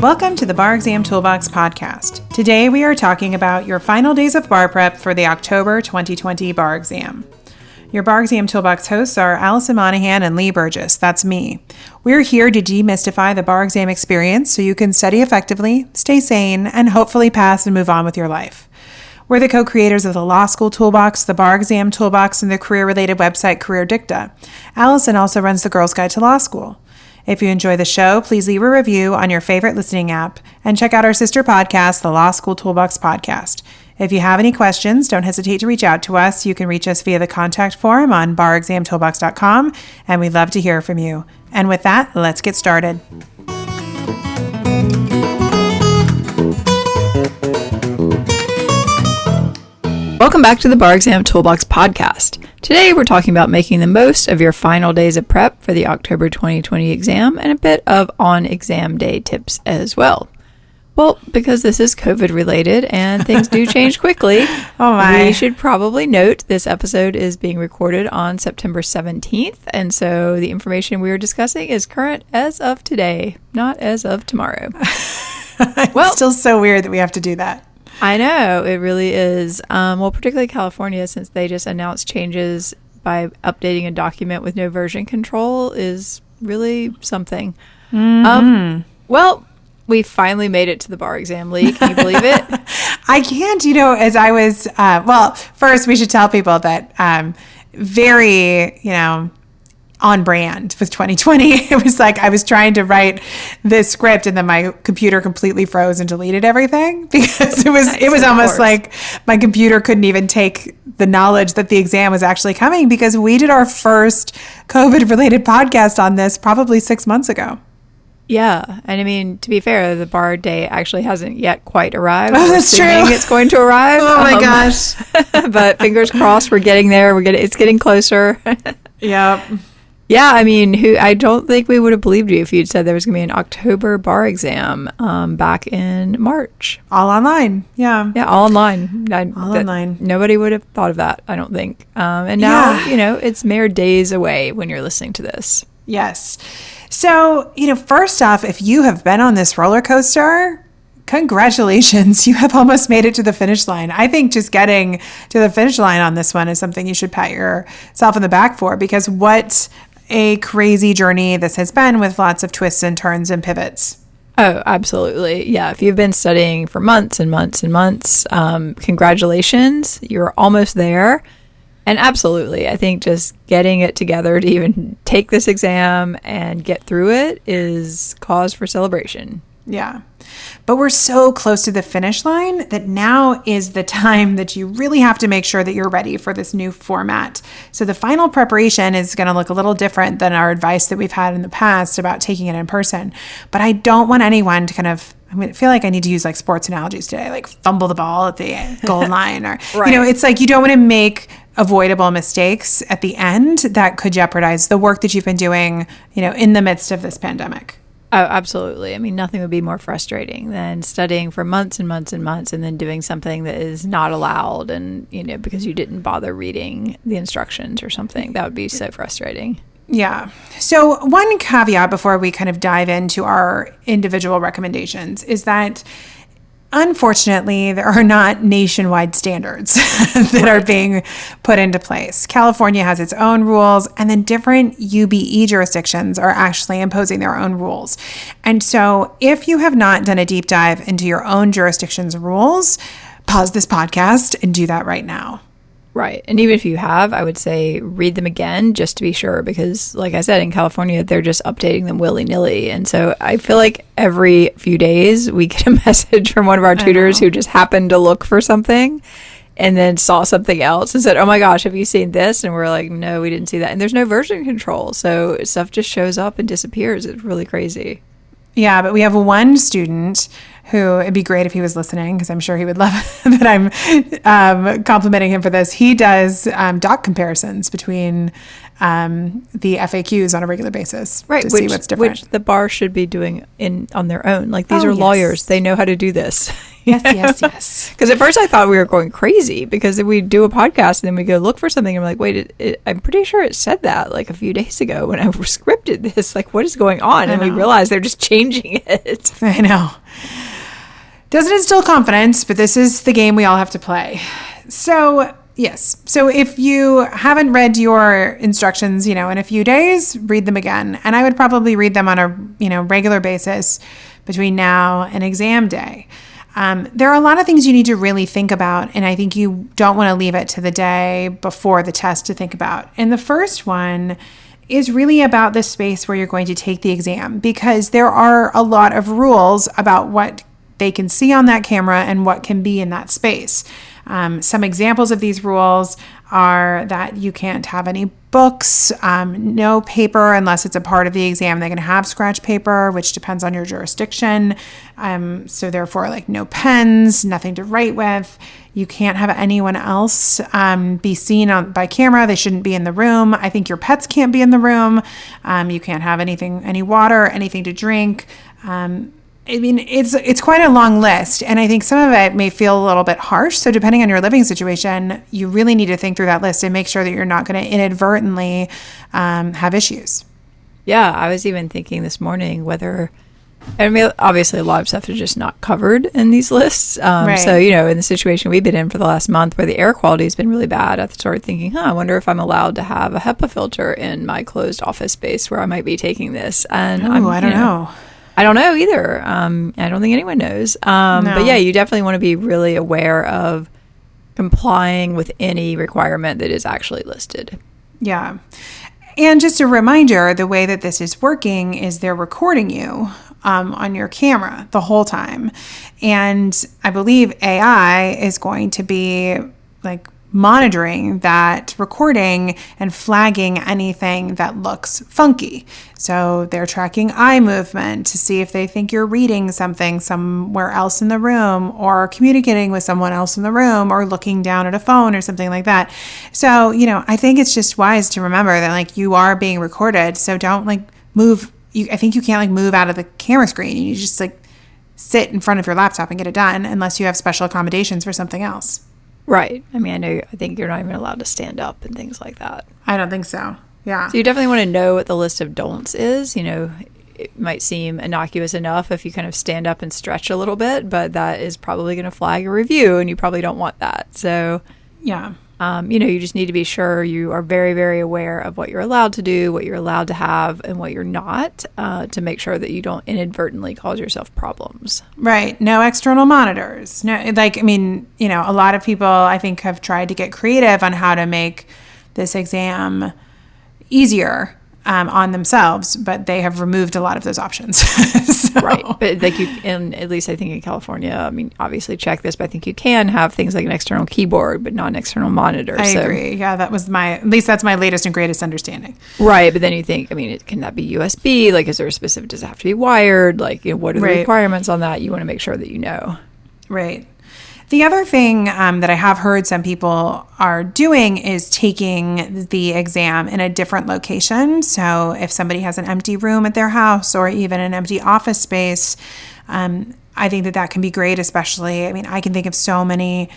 Welcome to the Bar Exam Toolbox podcast. Today we are talking about your final days of bar prep for the October 2020 bar exam. Your Bar Exam Toolbox hosts are Alison Monahan and Lee Burgess. That's me. We're here to demystify the bar exam experience so you can study effectively, stay sane, and hopefully pass and move on with your life. We're the co-creators of the Law School Toolbox, the Bar Exam Toolbox, and the career-related website Career Dicta. Alison also runs the Girls Guide to Law School. If you enjoy the show, please leave a review on your favorite listening app and check out our sister podcast, the Law School Toolbox Podcast. If you have any questions, don't hesitate to reach out to us. You can reach us via the contact form on barexamtoolbox.com, and we'd love to hear from you. And with that, let's get started. Welcome back to the Bar Exam Toolbox podcast. Today we're talking about making the most of your final days of prep for the October 2020 exam and a bit of on-exam day tips as well. Well, because this is COVID related and things do change quickly, we should probably note this episode is being recorded on September 17th, and so the information we are discussing is current as of today, not as of tomorrow. It's still so weird that we have to do that. I know, it really is. Well, particularly California, since they just announced changes by updating a document with no version control is really something. Mm-hmm. Well, we finally made it to the bar exam, Lee. Can you believe it? I can't. As I was, first we should tell people that very, on brand with 2020. It was like I was trying to write this script and then my computer completely froze and deleted everything because it was almost like my computer couldn't even take the knowledge that the exam was actually coming, because we did our first COVID related podcast on this probably 6 months ago. Yeah. And I mean, to be fair, the bar day actually hasn't yet quite arrived. Oh, that's true. It's going to arrive. Oh my gosh. But fingers crossed, we're getting there. It's getting closer. Yep. Yeah, I mean, I don't think we would have believed you if you'd said there was going to be an October bar exam back in March. All online, yeah. Yeah, all online. Online. Nobody would have thought of that, I don't think. And now, it's mere days away when you're listening to this. Yes. So, first off, if you have been on this roller coaster, congratulations, you have almost made it to the finish line. I think just getting to the finish line on this one is something you should pat yourself in the back for, because what a crazy journey this has been with lots of twists and turns and pivots. Oh, absolutely. Yeah. If you've been studying for months and months and months, congratulations, you're almost there. And absolutely, I think just getting it together to even take this exam and get through it is cause for celebration. Yeah. But we're so close to the finish line that now is the time that you really have to make sure that you're ready for this new format. So the final preparation is going to look a little different than our advice that we've had in the past about taking it in person. But I don't want anyone to I feel like I need to use like sports analogies today, like fumble the ball at the goal line or, right. It's like you don't want to make avoidable mistakes at the end that could jeopardize the work that you've been doing, in the midst of this pandemic. Oh, absolutely. I mean, nothing would be more frustrating than studying for months and months and months and then doing something that is not allowed and, because you didn't bother reading the instructions or something. That would be so frustrating. Yeah. So one caveat before we kind of dive into our individual recommendations is that unfortunately, there are not nationwide standards that are being put into place. California has its own rules, and then different UBE jurisdictions are actually imposing their own rules. And so if you have not done a deep dive into your own jurisdiction's rules, pause this podcast and do that right now. Right. And even if you have, I would say read them again just to be sure, because like I said, in California, they're just updating them willy-nilly. And so I feel like every few days we get a message from one of our tutors who just happened to look for something and then saw something else and said, oh my gosh, have you seen this? And we're like, no, we didn't see that. And there's no version control. So stuff just shows up and disappears. It's really crazy. Yeah, but we have one student who, it'd be great if he was listening, because I'm sure he would love that I'm complimenting him for this. He does doc comparisons between the FAQs on a regular basis, right? To see what's different. Which the bar should be doing on their own. Like these are lawyers; they know how to do this. Yes. Because at first I thought we were going crazy because we do a podcast and then we go look for something and I'm like, wait, I'm pretty sure it said that like a few days ago when I scripted this. Like, what is going on? And we realized they're just changing it. I know. Doesn't instill confidence, but this is the game we all have to play. So, yes. So if you haven't read your instructions, in a few days, read them again. And I would probably read them on a, regular basis between now and exam day. There are a lot of things you need to really think about, and I think you don't want to leave it to the day before the test to think about. And the first one is really about the space where you're going to take the exam, because there are a lot of rules about what they can see on that camera and what can be in that space. Some examples of these rules are that you can't have any books, no paper unless it's a part of the exam. They can have scratch paper, which depends on your jurisdiction. So therefore, like no pens, nothing to write with. You can't have anyone else be seen by camera. They shouldn't be in the room. I think your pets can't be in the room. You can't have any water, anything to drink. It's quite a long list, and I think some of it may feel a little bit harsh. So depending on your living situation, you really need to think through that list and make sure that you're not going to inadvertently have issues. Yeah, I was even thinking this morning obviously a lot of stuff is just not covered in these lists. Right. So, in the situation we've been in for the last month where the air quality has been really bad, I started thinking, I wonder if I'm allowed to have a HEPA filter in my closed office space where I might be taking this. And I don't know. I don't know either. I don't think anyone knows. No. But yeah, you definitely want to be really aware of complying with any requirement that is actually listed. Yeah. And just a reminder, the way that this is working is they're recording you on your camera the whole time. And I believe AI is going to be like monitoring that recording and flagging anything that looks funky. So they're tracking eye movement to see if they think you're reading something somewhere else in the room or communicating with someone else in the room or looking down at a phone or something like that. So, I think it's just wise to remember that like you are being recorded. So don't like move. I think you can't like move out of the camera screen. You just like sit in front of your laptop and get it done unless you have special accommodations for something else. Right. I think you're not even allowed to stand up and things like that. I don't think so. Yeah. So you definitely want to know what the list of don'ts is. It might seem innocuous enough if you kind of stand up and stretch a little bit, but that is probably going to flag a review and you probably don't want that. So, yeah. You just need to be sure you are very, very aware of what you're allowed to do, what you're allowed to have, and what you're not, to make sure that you don't inadvertently cause yourself problems. Right. No external monitors. No, a lot of people, I think, have tried to get creative on how to make this exam easier on themselves, but they have removed a lot of those options. So. Right. But at least I think in California, obviously check this, but I think you can have things like an external keyboard, but not an external monitor. I agree. Yeah, that's my latest and greatest understanding. Right. But then you think, can that be USB? Like, is there a specific, does it have to be wired? Like, what are the requirements on that? You want to make sure that you know. Right. The other thing that I have heard some people are doing is taking the exam in a different location. So if somebody has an empty room at their house or even an empty office space, I think that can be great, especially, I can think of so many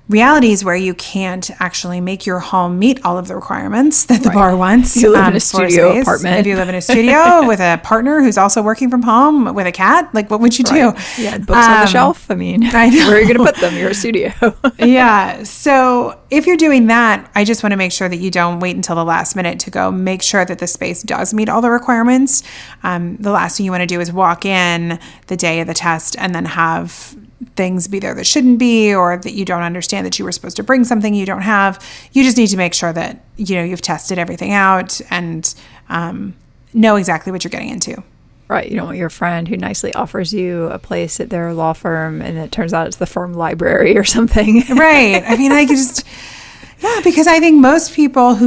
realities where you can't actually make your home meet all of the requirements that the bar wants. You live in a studio apartment. If you live in a studio with a partner who's also working from home with a cat, like what would you do? Yeah, books on the shelf. I know. Where are you going to put them? You're a studio. Yeah. So if you're doing that, I just want to make sure that you don't wait until the last minute to go make sure that the space does meet all the requirements. The last thing you want to do is walk in the day of the test and then have things be there that shouldn't be, or that you don't understand that you were supposed to bring something you don't have. You just need to make sure that you've tested everything out and know exactly what you're getting into. Right. You don't want your friend who nicely offers you a place at their law firm and it turns out it's the firm library or something. Right. Because I think most people who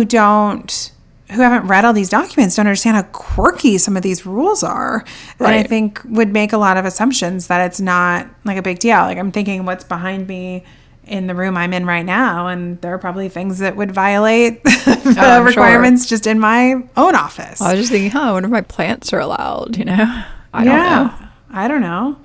haven't read all these documents don't understand how quirky some of these rules are. Right. And I think would make a lot of assumptions that it's not like a big deal. Like I'm thinking what's behind me in the room I'm in right now, and there are probably things that would violate the requirements just in my own office. I was just thinking, I wonder if my plants are allowed, I don't know. I don't know.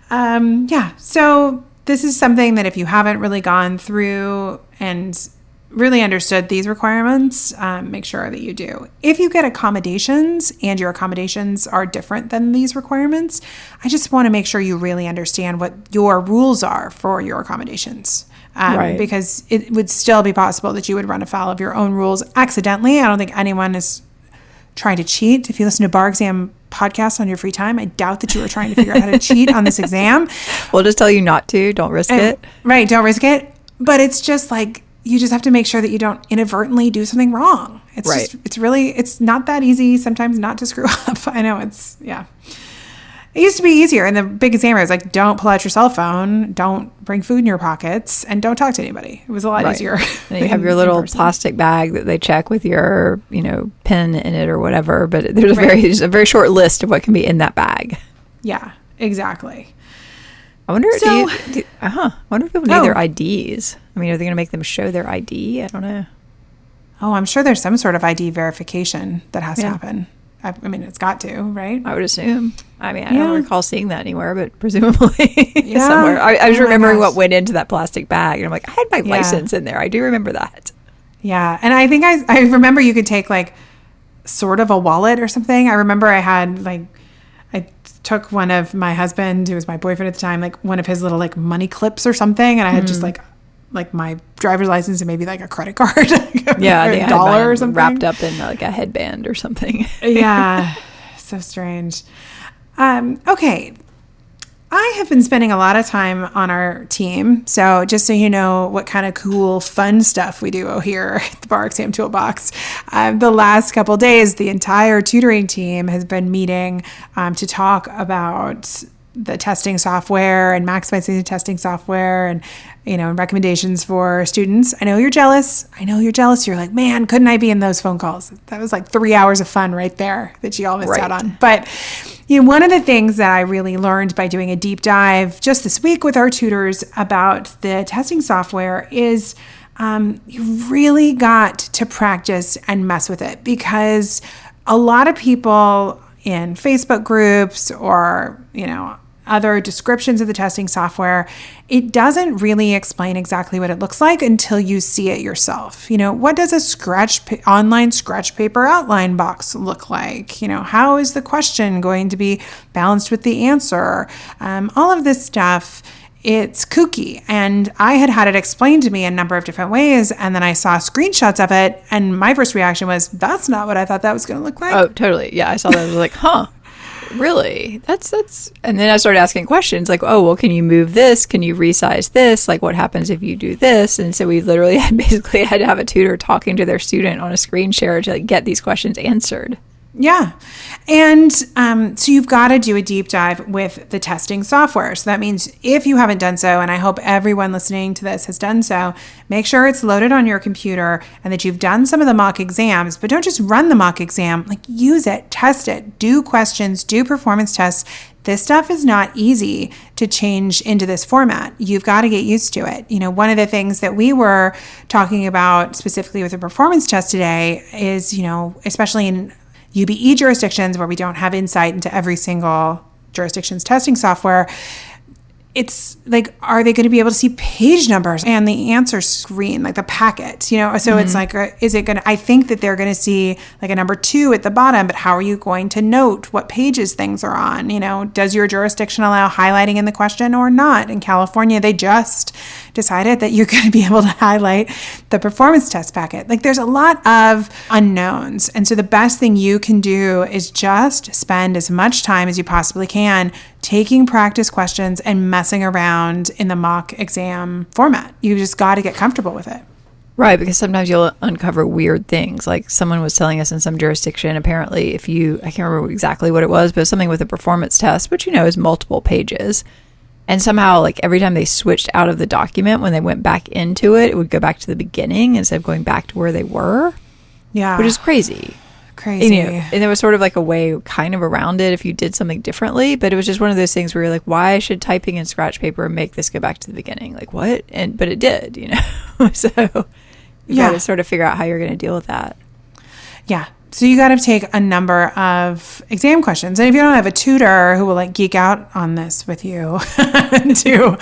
So this is something that if you haven't really gone through and really understood these requirements, make sure that you do. If you get accommodations and your accommodations are different than these requirements, I just want to make sure you really understand what your rules are for your accommodations. Because it would still be possible that you would run afoul of your own rules accidentally. I don't think anyone is trying to cheat. If you listen to Bar Exam podcasts on your free time, I doubt that you were trying to figure out how to cheat on this exam. We'll just tell you not to. Don't risk it. Right. Don't risk it. But it's just like, you just have to make sure that you don't inadvertently do something wrong. It's right. It's not that easy sometimes not to screw up. I know it used to be easier. And the big exam was like, don't pull out your cell phone, don't bring food in your pockets, and don't talk to anybody. It was a lot easier. And you have your little plastic bag that they check with your, pen in it or whatever. But there's a very short list of what can be in that bag. Yeah, exactly. I wonder, I wonder if people need their IDs. I mean, are they going to make them show their ID? I don't know. Oh, I'm sure there's some sort of ID verification that has to happen. I mean, it's got to, right? I would assume. I mean, I don't recall seeing that anywhere, but presumably somewhere. I was remembering what went into that plastic bag, and I'm like, I had my license in there. I do remember that. Yeah, and I think I remember you could take like sort of a wallet or something. I remember I had I took one of my husband, who was my boyfriend at the time, like one of his little like money clips or something, and I had just like my driver's license and maybe like a credit card, or a dollar or something wrapped up in like a headband or something. Yeah, so strange. Okay, I have been spending a lot of time on our team, so just so you know what kind of cool, fun stuff we do here at the Bar Exam Toolbox. The last couple of days, the entire tutoring team has been meeting to talk about the testing software and maximizing the testing software and, recommendations for students. I know you're jealous. You're like, man, couldn't I be in those phone calls? That was like 3 hours of fun right there that you all missed out on. But one of the things that I really learned by doing a deep dive just this week with our tutors about the testing software is you really got to practice and mess with it, because a lot of people in Facebook groups or, other descriptions of the testing software, it doesn't really explain exactly what it looks like until you see it yourself. What does a online scratch paper outline box look like? How is the question going to be balanced with the answer? All of this stuff, it's kooky. And I had it explained to me a number of different ways. And then I saw screenshots of it. And my first reaction was, that's not what I thought that was going to look like. Oh, totally. Yeah, I saw that. I was like, huh. Really? That's and then I started asking questions like, oh, well, can you move this? Can you resize this? Like, what happens if you do this? And so we literally had to have a tutor talking to their student on a screen share to get these questions answered. Yeah. And so you've got to do a deep dive with the testing software. So that means if you haven't done so, and I hope everyone listening to this has done so, make sure it's loaded on your computer and that you've done some of the mock exams, but don't just run the mock exam, use it, test it, do questions, do performance tests. This stuff is not easy to change into this format. You've got to get used to it. One of the things that we were talking about specifically with the performance test today is, especially in UBE jurisdictions where we don't have insight into every single jurisdiction's testing software, it's like, are they going to be able to see page numbers and the answer screen, like the packet, so it's like, is it going to, I think that they're going to see like a number 2 at the bottom, but how are you going to note what pages things are on? Does your jurisdiction allow highlighting in the question or not? In California, they just decided that you're going to be able to highlight the performance test packet. There's a lot of unknowns. And so the best thing you can do is just spend as much time as you possibly can taking practice questions and messing around in the mock exam format. You just got to get comfortable with it. Right, because sometimes you'll uncover weird things. Like someone was telling us in some jurisdiction, apparently I can't remember exactly what it was, but something with a performance test, which is multiple pages. And somehow, every time they switched out of the document, when they went back into it, it would go back to the beginning instead of going back to where they were. Yeah. Which is crazy. And there was sort of a way kind of around it if you did something differently, but it was just one of those things where you're like, why should typing in scratch paper make this go back to the beginning? What? But it did, So you got to sort of figure out how you're going to deal with that. Yeah. So you got to take a number of exam questions. And if you don't have a tutor who will like geek out on this with you too,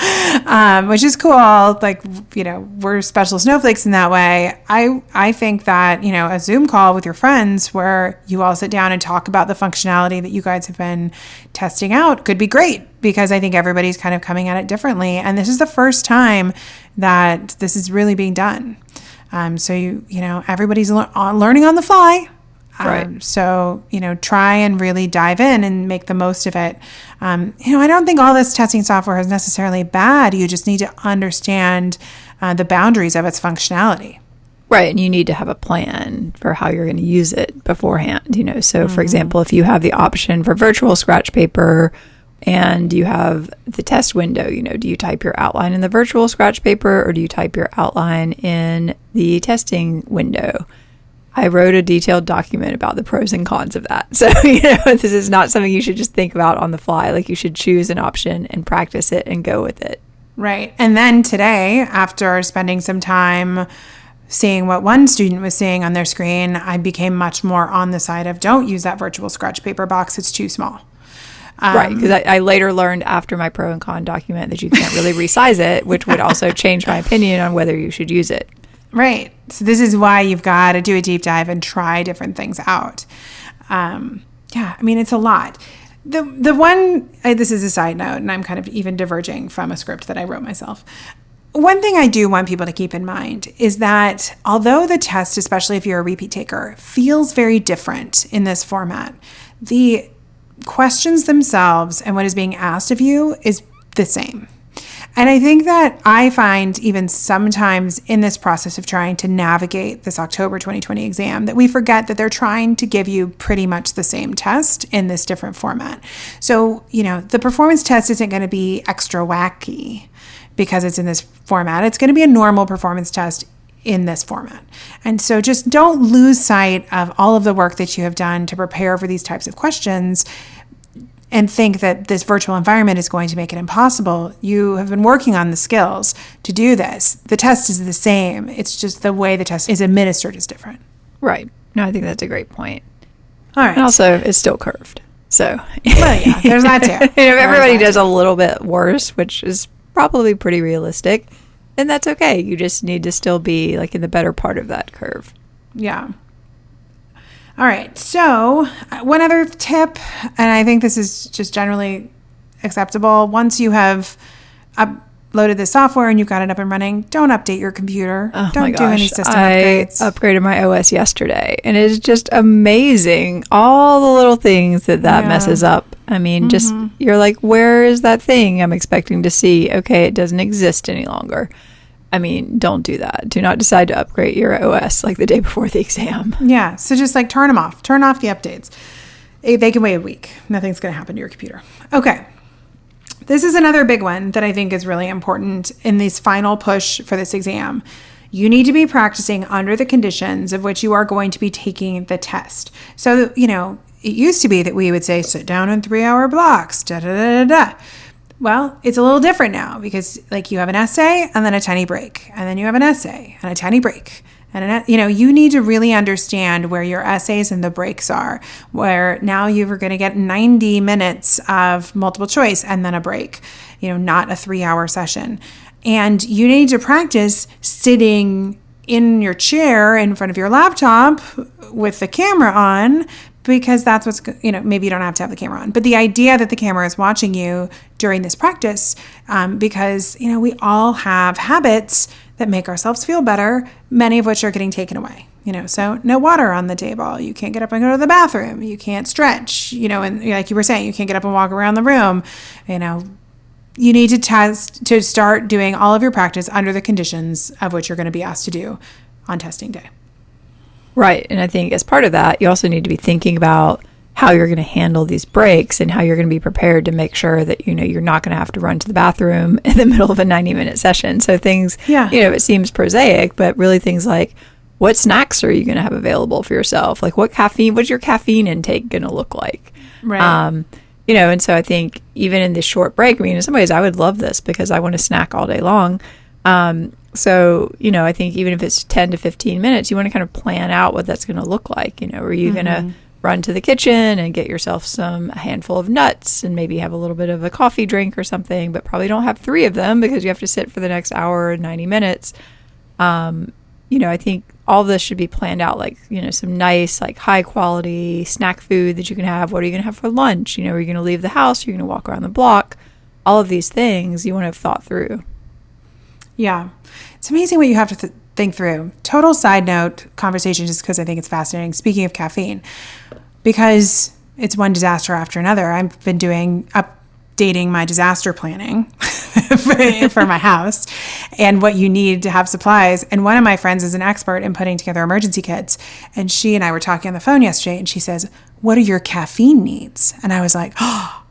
which is cool. Like, we're special snowflakes in that way. I think that, a Zoom call with your friends where you all sit down and talk about the functionality that you guys have been testing out could be great, because I think everybody's kind of coming at it differently. And this is the first time that this is really being done. So everybody's learning on the fly. Right. So, try and really dive in and make the most of it. I don't think all this testing software is necessarily bad. You just need to understand the boundaries of its functionality. Right. And you need to have a plan for how you're going to use it beforehand, So, for example, if you have the option for virtual scratch paper and you have the test window, do you type your outline in the virtual scratch paper or do you type your outline in the testing window? I wrote a detailed document about the pros and cons of that. So, this is not something you should just think about on the fly. Like, you should choose an option and practice it and go with it. Right. And then today, after spending some time seeing what one student was seeing on their screen, I became much more on the side of don't use that virtual scratch paper box. It's too small. Right. Because I later learned after my pro and con document that you can't really resize it, which would also change my opinion on whether you should use it. Right. So this is why you've got to do a deep dive and try different things out. It's a lot. The one, this is a side note, and I'm kind of even diverging from a script that I wrote myself. One thing I do want people to keep in mind is that although the test, especially if you're a repeat taker, feels very different in this format, the questions themselves and what is being asked of you is the same. And I think that I find even sometimes in this process of trying to navigate this October 2020 exam that we forget that they're trying to give you pretty much the same test in this different format. So, the performance test isn't going to be extra wacky because it's in this format. It's going to be a normal performance test in this format. And so just don't lose sight of all of the work that you have done to prepare for these types of questions and think that this virtual environment is going to make it impossible. You have been working on the skills to do this. The test is the same. It's just the way the test is administered is different. Right. No, I think that's a great point. All right. And also, it's still curved. So, well, yeah, there's that too. If everybody does a little bit worse, which is probably pretty realistic, then that's okay. You just need to still be like in the better part of that curve. Yeah. All right. So one other tip, and I think this is just generally acceptable. Once you have uploaded the software and you've got it up and running, don't update your computer. Don't do any system upgrades. I upgraded my OS yesterday, and it's just amazing. All the little things that messes up. I mean, just you're like, where is that thing I'm expecting to see? Okay, it doesn't exist any longer. I mean, don't do that. Do not decide to upgrade your OS like the day before the exam. Yeah. So just like turn them off. Turn off the updates. They can wait a week. Nothing's going to happen to your computer. Okay. This is another big one that I think is really important in this final push for this exam. You need to be practicing under the conditions of which you are going to be taking the test. So, it used to be that we would say, sit down in 3-hour blocks, da-da-da-da-da. Well, it's a little different now because you have an essay and then a tiny break, and then you have an essay and a tiny break. And, you need to really understand where your essays and the breaks are, where now you're going to get 90 minutes of multiple choice and then a break, not a 3-hour session. And you need to practice sitting in your chair in front of your laptop with the camera on, because that's what's, maybe you don't have to have the camera on. But the idea that the camera is watching you during this practice, because, we all have habits that make ourselves feel better, many of which are getting taken away. So no water on the table. You can't get up and go to the bathroom. You can't stretch, and like you were saying, you can't get up and walk around the room. You need to start doing all of your practice under the conditions of which you're going to be asked to do on testing day. Right. And I think as part of that, you also need to be thinking about how you're going to handle these breaks and how you're going to be prepared to make sure that, you're not going to have to run to the bathroom in the middle of a 90-minute session. So things, it seems prosaic, but really things like, what snacks are you going to have available for yourself? Like what's your caffeine intake going to look like? Right. And so I think even in this short break, in some ways I would love this because I want to snack all day long. So, I think even if it's 10 to 15 minutes, you want to kind of plan out what that's going to look like. Are you going to run to the kitchen and get yourself a handful of nuts and maybe have a little bit of a coffee drink or something, but probably don't have 3 of them because you have to sit for the next hour and 90 minutes. I think all this should be planned out, like, some nice, like, high quality snack food that you can have. What are you going to have for lunch? Are you going to leave the house? You're going to walk around the block? All of these things you want to have thought through. Yeah. It's amazing what you have to think through. Total side note conversation, just because I think it's fascinating. Speaking of caffeine, because it's one disaster after another, I've been updating my disaster planning for my house and what you need to have supplies. And one of my friends is an expert in putting together emergency kits. And she and I were talking on the phone yesterday, and she says, "What are your caffeine needs?" And I was like, "Oh,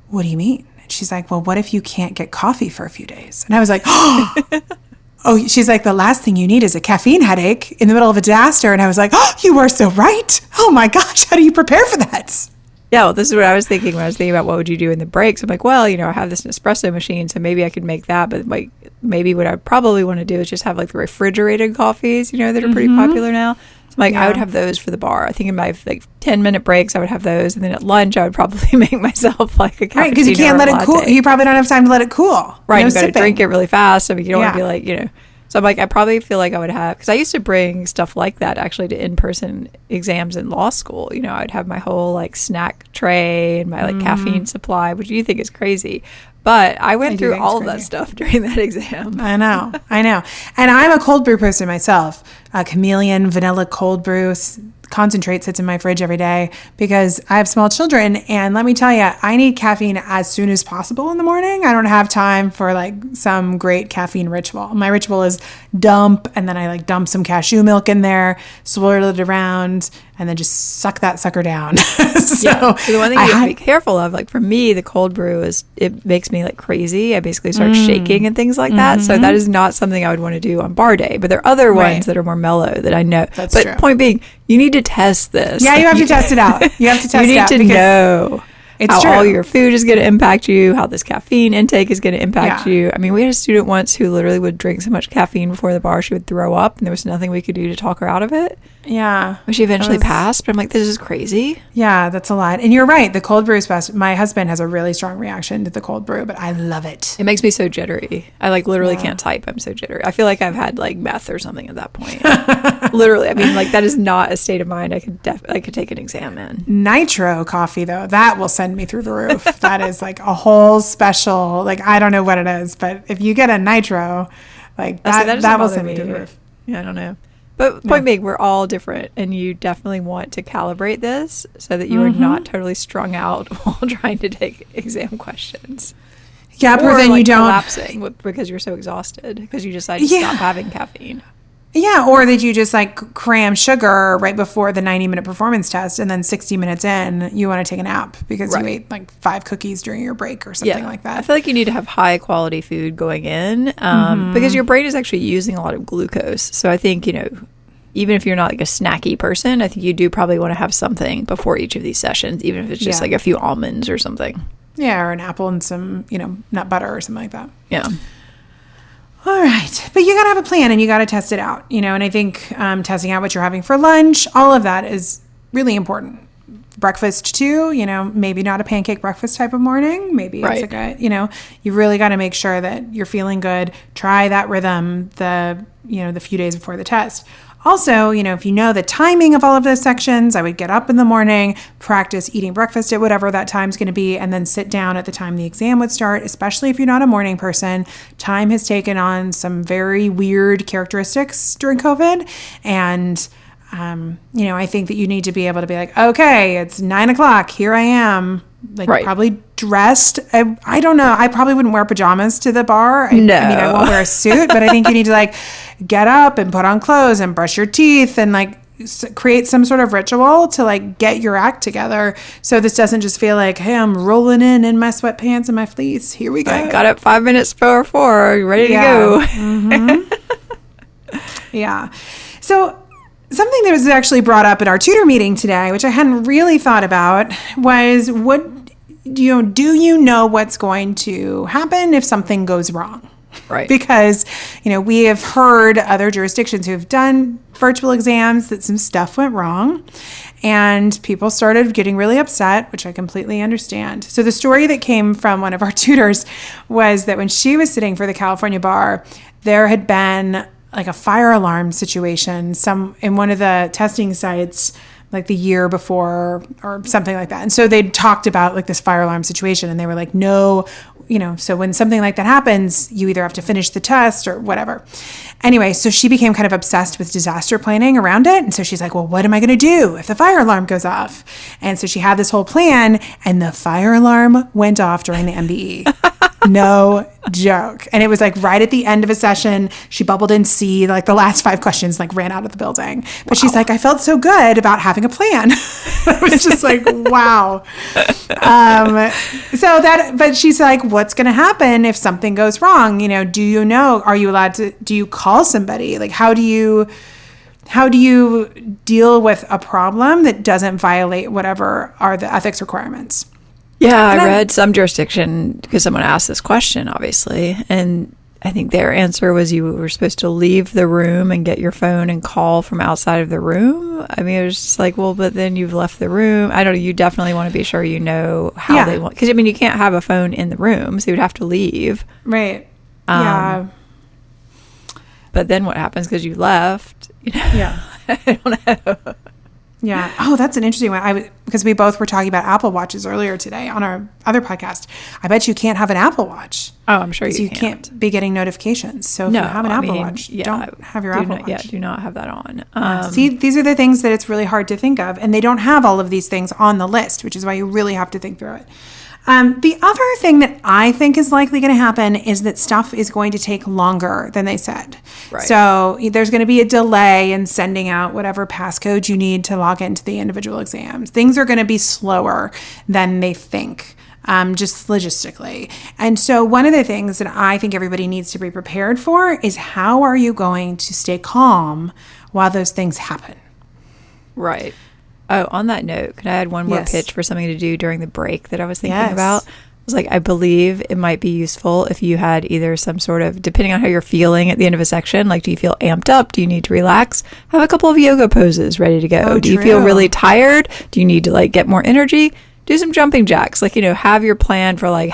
what do you mean?" And she's like, "Well, what if you can't get coffee for a few days?" And I was like, "Oh, she's like, the last thing you need is a caffeine headache in the middle of a disaster." And I was like, "Oh, you are so right. Oh my gosh, how do you prepare for that?" Yeah, well, this is what I was thinking when I was thinking about what would you do in the breaks. I'm like, well, I have this Nespresso machine, so maybe I could make that. But like, maybe what I probably want to do is just have like the refrigerated coffees, that are pretty popular now. So I'm like, I would have those for the bar. I think in my 10-minute breaks, I would have those. And then at lunch, I would probably make myself like a cappuccino. Right, because you can't let it cool. You probably don't have time to let it cool. Right, you got to drink it really fast. I mean, you don't want to be like, So I'm like, I probably feel like I would have, because I used to bring stuff like that actually to in-person exams in law school. I'd have my whole like snack tray and my like caffeine supply, which you think is crazy. But I went through all of that stuff during that exam. I know. And I'm a cold brew person myself. Chameleon vanilla cold brew concentrate sits in my fridge every day because I have small children. And let me tell you, I need caffeine as soon as possible in the morning. I don't have time for like some great caffeine ritual. My ritual is dump, and then I like dump some cashew milk in there, swirl it around, and then just suck that sucker down. So the one thing you have to be careful of, like for me, the cold brew it makes me like crazy. I basically start shaking and things like that. So that is not something I would want to do on bar day. But there are other ones that are more mellow that I know. But true. Point being, you need to test this. Yeah, you have to test it out. You have to test it out. You need to know how true. All your food is going to impact you, how this caffeine intake is going to impact you. I mean, we had a student once who literally would drink so much caffeine before the bar she would throw up, and there was nothing we could do to talk her out of it. Yeah. But she eventually passed, but I'm like, this is crazy. Yeah, that's a lot. And you're right. The cold brew is best. My husband has a really strong reaction to the cold brew, but I love it. It makes me so jittery. I like literally can't type. I'm so jittery. I feel like I've had like meth or something at that point. Literally. I mean, like that is not a state of mind I could take an exam in. Nitro coffee, though, that will send me through the roof. That is like a whole special, like, I don't know what it is, but if you get a nitro, like that will send me through the roof. Yeah, I don't know. But point being, we're all different, and you definitely want to calibrate this so that you are not totally strung out while trying to take exam questions. Yeah, but then you don't collapsing because you're so exhausted because you decide to stop having caffeine. Yeah, or that you just like cram sugar right before the 90-minute performance test, and then 60 minutes in, you want to take a nap because you ate like 5 cookies during your break or something like that. I feel like you need to have high quality food going in because your brain is actually using a lot of glucose. So I think, even if you're not like a snacky person, I think you do probably want to have something before each of these sessions, even if it's just like a few almonds or something. Yeah, or an apple and some, nut butter or something like that. Yeah. All right. But you got to have a plan and you got to test it out, and I think testing out what you're having for lunch, all of that is really important. Breakfast too, maybe not a pancake breakfast type of morning. Maybe it's like you really got to make sure that you're feeling good. Try that rhythm the few days before the test. Also, if you know the timing of all of those sections, I would get up in the morning, practice eating breakfast at whatever that time's going to be, and then sit down at the time the exam would start, especially if you're not a morning person. Time has taken on some very weird characteristics during COVID. And, I think that you need to be able to be like, okay, it's 9:00. Here I am. Probably dressed. I don't know. I probably wouldn't wear pajamas to the bar. No. I mean, I won't wear a suit, but I think you need to like get up and put on clothes and brush your teeth and like create some sort of ritual to like get your act together. So this doesn't just feel like, hey, I'm rolling in my sweatpants and my fleece. Here we go. I got up 5 minutes before 4. Ready to go. Yeah. So something that was actually brought up at our tutor meeting today, which I hadn't really thought about, was do you know what's going to happen if something goes wrong? Right. Because, we have heard other jurisdictions who have done virtual exams that some stuff went wrong and people started getting really upset, which I completely understand. So the story that came from one of our tutors was that when she was sitting for the California bar, there had been like a fire alarm situation in one of the testing sites like the year before or something like that. And so they talked about like this fire alarm situation and they were like, no, so when something like that happens, you either have to finish the test or whatever. Anyway, so she became kind of obsessed with disaster planning around it. And so she's like, well, what am I going to do if the fire alarm goes off? And so she had this whole plan and the fire alarm went off during the MBE. No joke. And it was like right at the end of a session, she bubbled in C, like the last 5 questions, like ran out of the building. But she's like, I felt so good about having a plan. I was just like, wow. But she's like, what's going to happen if something goes wrong? Are you allowed to, do you call somebody? Like, how do you deal with a problem that doesn't violate whatever are the ethics requirements? Yeah, I read some jurisdiction because someone asked this question, obviously, and I think their answer was you were supposed to leave the room and get your phone and call from outside of the room. I mean, it was just like, well, but then you've left the room. I don't know. You definitely want to be sure you know how they want, because I mean, you can't have a phone in the room, so you'd have to leave. Right. Yeah. But then what happens because you left? Yeah. I don't know. Yeah. Oh, that's an interesting one. Because we both were talking about Apple Watches earlier today on our other podcast. I bet you can't have an Apple Watch. Oh, I'm sure you can't be getting notifications. So if you have an Apple Watch, don't have your Apple Watch. Yeah, do not have that on. See, these are the things that it's really hard to think of. And they don't have all of these things on the list, which is why you really have to think through it. The other thing that I think is likely going to happen is that stuff is going to take longer than they said. Right. So there's going to be a delay in sending out whatever passcode you need to log into the individual exams. Things are going to be slower than they think, just logistically. And so one of the things that I think everybody needs to be prepared for is how are you going to stay calm while those things happen? Right. Oh, on that note, can I add one more pitch for something to do during the break that I was thinking about? I was like, I believe it might be useful if you had either some sort of, depending on how you're feeling at the end of a section, like do you feel amped up? Do you need to relax? Have a couple of yoga poses ready to go. Oh, do you feel really tired? Do you need to like get more energy? Do some jumping jacks. Like, have your plan for like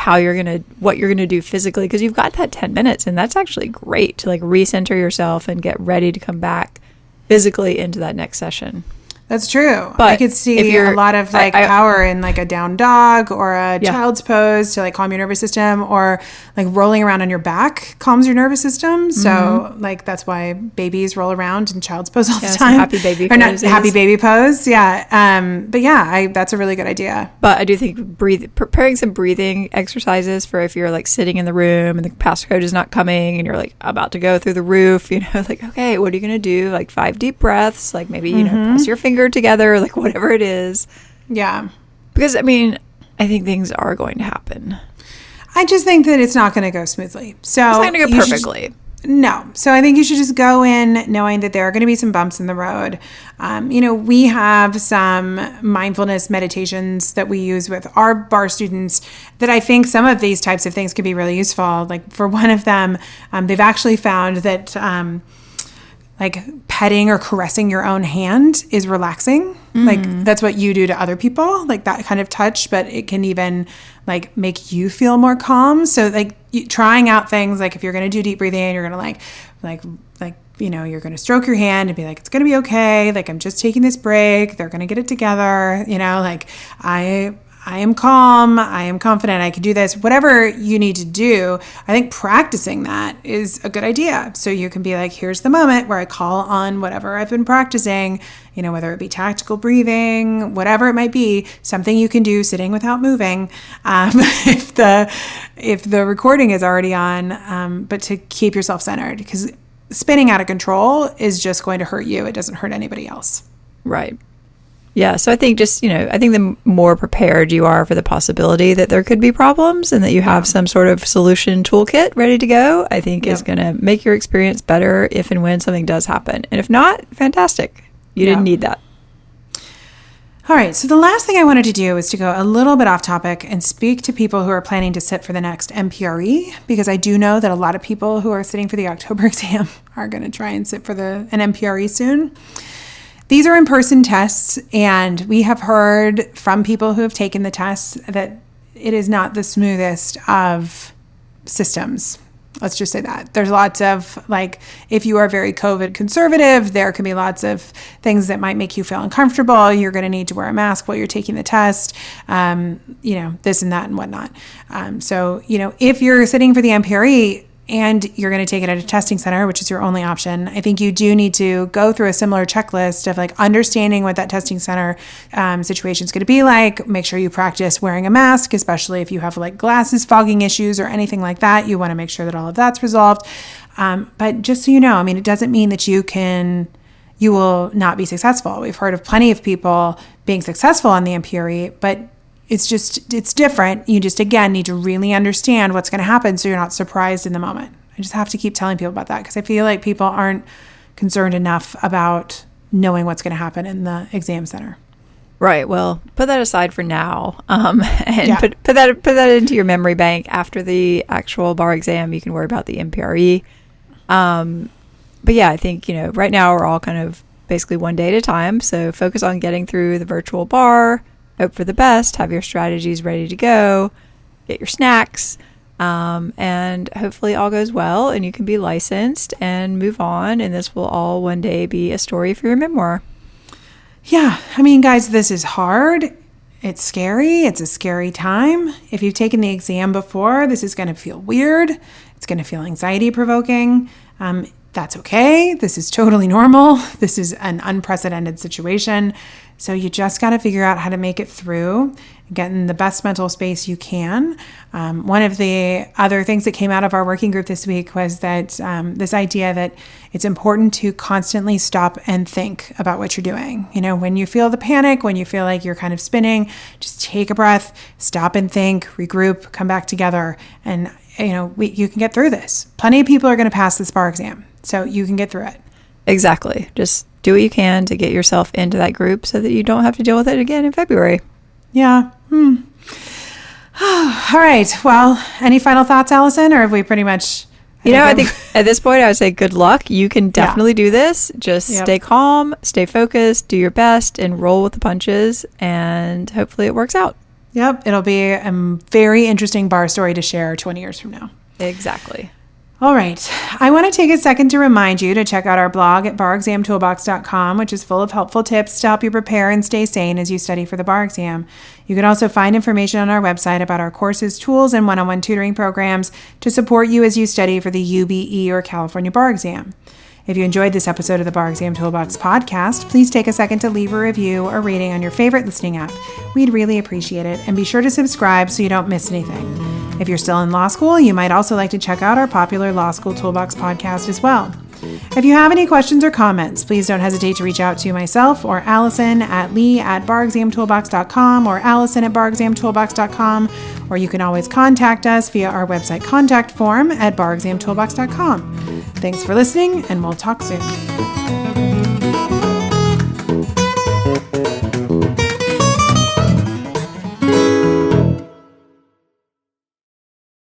what you're going to do physically, because you've got that 10 minutes and that's actually great to like recenter yourself and get ready to come back physically into that next session. That's true. But I could see a lot of like power in like a down dog or a child's pose to like calm your nervous system, or like rolling around on your back calms your nervous system. So like that's why babies roll around in child's pose all the time. Happy baby or not happy baby pose. Yeah. But yeah, that's a really good idea. But I do think preparing some breathing exercises for if you're like sitting in the room and the passcode is not coming and you're like about to go through the roof, like, okay, what are you going to do? Like 5 deep breaths, like maybe, press your finger together, like whatever it is. Yeah. Because I mean, I think things are going to happen. I just think that it's not going to go smoothly. So it's not going to go perfectly. No. So I think you should just go in knowing that there are going to be some bumps in the road. We have some mindfulness meditations that we use with our bar students that I think some of these types of things could be really useful. Like for one of them, they've actually found that like petting or caressing your own hand is relaxing. Mm-hmm. Like that's what you do to other people, like that kind of touch, but it can even like make you feel more calm. So like trying out things like if you're going to do deep breathing, you're going to you're going to stroke your hand and be like, it's going to be okay. Like I'm just taking this break. They're going to get it together. Like I am calm. I am confident. I can do this. Whatever you need to do, I think practicing that is a good idea. So you can be like, here's the moment where I call on whatever I've been practicing, whether it be tactical breathing, whatever it might be, something you can do sitting without moving, if the recording is already on, but to keep yourself centered, because spinning out of control is just going to hurt you. It doesn't hurt anybody else. Right. Yeah, so I think just, I think the more prepared you are for the possibility that there could be problems and that you have some sort of solution toolkit ready to go, I think is going to make your experience better if and when something does happen. And if not, fantastic. You didn't need that. All right, so the last thing I wanted to do is to go a little bit off topic and speak to people who are planning to sit for the next MPRE, because I do know that a lot of people who are sitting for the October exam are going to try and sit for an MPRE soon. These are in-person tests, and we have heard from people who have taken the tests that it is not the smoothest of systems. Let's just say that. There's lots of, if you are very COVID conservative, there can be lots of things that might make you feel uncomfortable. You're going to need to wear a mask while you're taking the test, this and that and whatnot. So, if you're sitting for the MPRE and you're going to take it at a testing center, which is your only option, I think you do need to go through a similar checklist of understanding what that testing center situation is going to be like. Make sure you practice wearing a mask, especially if you have glasses fogging issues or anything like that. You want to make sure that all of that's resolved. But just so you know, it doesn't mean that you will not be successful. We've heard of plenty of people being successful on the MPRE, but it's different. You just, again, need to really understand what's going to happen so you're not surprised in the moment. I just have to keep telling people about that because I feel like people aren't concerned enough about knowing what's going to happen in the exam center. Right. Well, put that aside for now, and put that into your memory bank. After the actual bar exam, you can worry about the MPRE. But yeah, I think, right now we're all kind of basically one day at a time. So focus on getting through the virtual bar. Hope for the best, have your strategies ready to go, get your snacks, and hopefully all goes well and you can be licensed and move on. And this will all one day be a story for your memoir. Yeah. Guys, this is hard. It's scary. It's a scary time. If you've taken the exam before, this is going to feel weird. It's going to feel anxiety provoking. That's okay. This is totally normal. This is an unprecedented situation. So you just got to figure out how to make it through, get in the best mental space you can. One of the other things that came out of our working group this week was that this idea that it's important to constantly stop and think about what you're doing. When you feel the panic, when you feel like you're kind of spinning, just take a breath, stop and think, regroup, come back together. And, you can get through this. Plenty of people are going to pass this bar exam, so you can get through it. Exactly. Just do what you can to get yourself into that group so that you don't have to deal with it again in February. Yeah. All right. Well, any final thoughts, Allison, or have we pretty much... I think at this point, I would say good luck. You can definitely do this. Just stay calm, stay focused, do your best, and roll with the punches, and hopefully it works out. Yep. It'll be a very interesting bar story to share 20 years from now. Exactly. All right. I want to take a second to remind you to check out our blog at barexamtoolbox.com, which is full of helpful tips to help you prepare and stay sane as you study for the bar exam. You can also find information on our website about our courses, tools, and one-on-one tutoring programs to support you as you study for the UBE or California bar exam. If you enjoyed this episode of the Bar Exam Toolbox podcast, please take a second to leave a review or rating on your favorite listening app. We'd really appreciate it, and be sure to subscribe so you don't miss anything. If you're still in law school, you might also like to check out our popular Law School Toolbox podcast as well. If you have any questions or comments, please don't hesitate to reach out to myself or Allison at lee@barexamtoolbox.com or allison@barexamtoolbox.com, or you can always contact us via our website contact form at barexamtoolbox.com. Thanks for listening, and we'll talk soon.